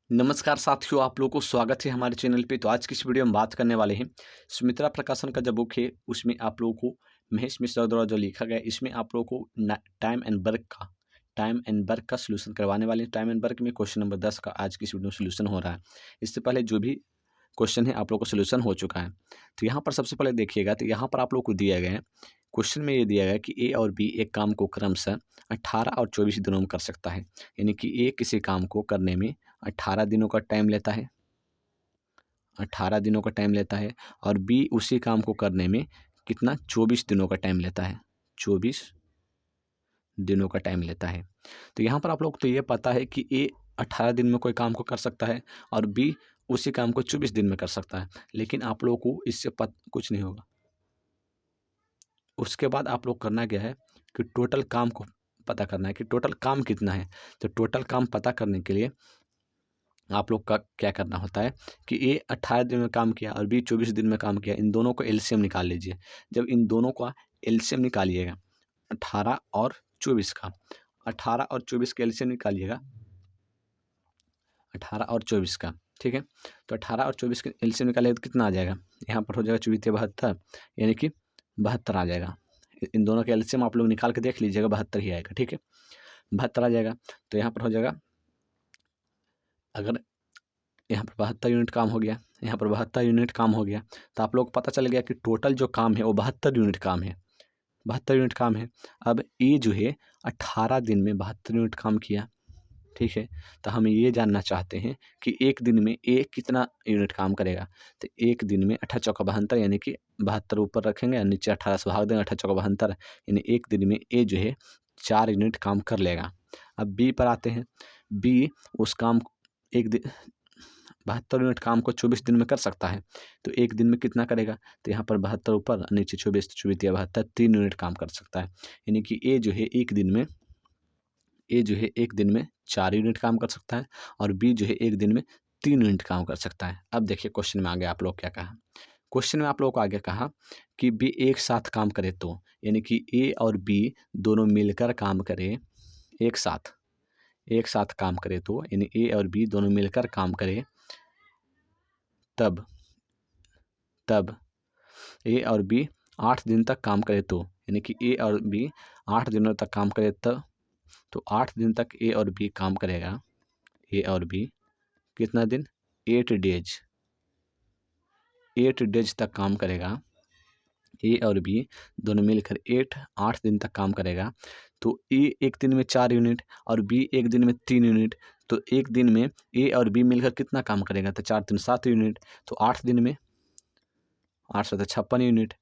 नमस्कार साथियों, आप लोगों को स्वागत है हमारे चैनल पे। तो आज की इस वीडियो में बात करने वाले हैं सुमित्रा प्रकाशन का जो बुक है उसमें आप लोगों को महेश मिश्रा द्वारा जो लिखा गया है, इसमें आप लोगों को टाइम एंड वर्क का सोल्यूशन करवाने वाले हैं। टाइम एंड वर्क में क्वेश्चन नंबर 10 का आज की इस वीडियो में सोल्यूशन हो रहा है। इससे पहले जो भी क्वेश्चन है आप लोग को सोल्यूशन हो चुका है। तो यहाँ पर सबसे पहले देखिएगा, तो यहाँ पर आप लोग को दिया गया है, क्वेश्चन में ये दिया गया है कि ए और बी एक काम को क्रमशः 18 और 24 दिनों में कर सकता है। यानी कि ए किसी काम को करने में 18 दिनों का टाइम लेता है, 18 दिनों का टाइम लेता है, और बी उसी काम को करने में कितना 24 दिनों का टाइम लेता है, 24 दिनों का टाइम लेता है। तो यहाँ पर आप लोग तो ये पता है कि ए 18 दिन में कोई काम को कर सकता है और बी उसी काम को 24 दिन में कर सकता है, लेकिन आप लोगों को इससे कुछ नहीं होगा। उसके बाद आप लोग करना क्या है कि टोटल काम को पता करना है कि टोटल काम कितना है। तो टोटल काम पता करने के लिए आप लोग का क्या करना होता है कि ए 18 दिन में काम किया और बी 24 दिन में काम किया, इन दोनों को एलसीएम निकाल लीजिए। जब इन दोनों का एलसीएम निकालिएगा 18 और 24 का, 18 और 24 का एलसीएम निकालिएगा, 18 और 24 का, ठीक है। तो 18 और 24 का एलसीएम निकालिएगा तो कितना आ जाएगा, यहाँ पर हो जाएगा 24 72, यानी कि 72 आ जाएगा। इन दोनों का एलसीएम आप लोग निकाल के देख लीजिएगा, 72 ही आएगा, ठीक है, 72 आ जाएगा। तो यहाँ पर हो जाएगा, अगर यहाँ पर 72 यूनिट काम हो गया, यहाँ पर 72 यूनिट काम हो गया, तो आप लोग को पता चल गया कि टोटल जो काम है वो 72 यूनिट काम है, 72 यूनिट काम है। अब ये जो है 18 दिन में 72 यूनिट काम किया, ठीक है। तो हम ये जानना चाहते हैं कि एक दिन में ए कितना यूनिट काम करेगा। तो एक दिन में 18 चौका 72, यानी कि 72 ऊपर रखेंगे और नीचे 18 से भाग देंगे, 18 चौका 72, यानी एक दिन में ए जो है 4 यूनिट काम कर लेगा। अब बी पर आते हैं, बी उस काम एक दिन 72 यूनिट काम को 24 दिन में कर सकता है, तो एक दिन में कितना करेगा। तो यहाँ पर 72 ऊपर नीचे 24, 24 या 72, 3 यूनिट काम कर सकता है। यानी कि ए जो है एक दिन में 4 यूनिट काम कर सकता है और बी जो है एक दिन में 3 यूनिट काम कर सकता है। अब देखिए क्वेश्चन में आगे आप लोग क्या कहा, क्वेश्चन में आप लोगों को आगे कहा कि बी एक साथ काम करे, तो यानी कि ए और बी दोनों मिलकर काम करे, एक साथ काम करे, तो यानी ए और बी दोनों मिलकर काम करे, तब ए और बी 8 दिन तक काम करे, तो यानी कि ए और बी 8 दिनों तक काम करे, तब तो 8 दिन तक ए और बी काम करेगा। ए और बी कितना दिन, 8 डेज तक काम करेगा। ए और बी दोनों मिलकर 8 दिन तक काम करेगा। तो ए एक दिन में 4 यूनिट और बी एक दिन में 3 यूनिट, तो एक दिन में ए और बी मिलकर कितना काम करेगा, तो 4 3 7 यूनिट, तो 8 दिन में 8 7 56 यूनिट,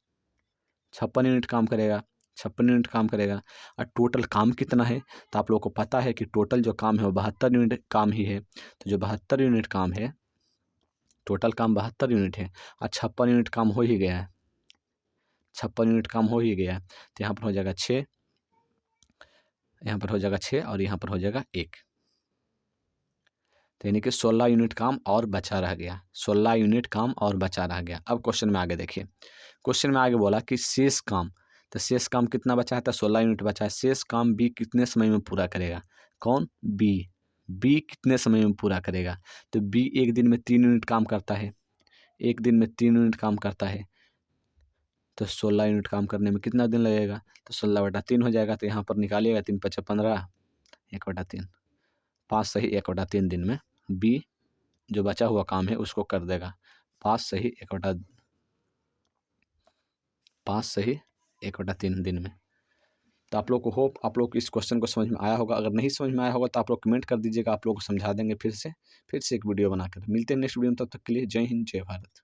56 यूनिट काम करेगा, 56 यूनिट काम करेगा। और टोटल काम कितना है, तो आप लोगों को पता है कि टोटल जो काम है वो 72 यूनिट काम ही है। तो जो 72 यूनिट काम है, टोटल काम 72 यूनिट है और 56 यूनिट काम हो ही गया है, 56 यूनिट काम हो ही गया है। तो यहाँ पर हो जाएगा 6, यहाँ पर हो जाएगा 6 और यहाँ पर हो जाएगा 1, तो यानी कि 16 यूनिट काम और बचा रह गया, 16 यूनिट काम और बचा रह गया। अब क्वेश्चन में आगे देखिए, क्वेश्चन में आगे बोला कि शेष काम, तो शेष काम कितना बचा है, तो 16 यूनिट बचा है। शेष काम बी कितने समय में पूरा करेगा, कौन, बी कितने समय में पूरा करेगा। तो बी एक दिन में 3 यूनिट काम करता है, एक दिन में 3 यूनिट काम करता है, तो 16 यूनिट काम करने में कितना दिन लगेगा, तो 16/3 हो जाएगा। तो यहाँ पर निकालिएगा, 3 5 15, 1/3, 5 सही 1/3 दिन में बी जो बचा हुआ काम है उसको कर देगा, 5 सही 1/3 दिन में। तो आप लोग को होप आप लोग को इस क्वेश्चन को समझ में आया होगा। अगर नहीं समझ में आया होगा तो आप लोग कमेंट कर दीजिएगा, आप लोग को समझा देंगे फिर से एक वीडियो बनाकर। मिलते हैं नेक्स्ट वीडियो में, तब तक के लिए जय हिंद जय भारत।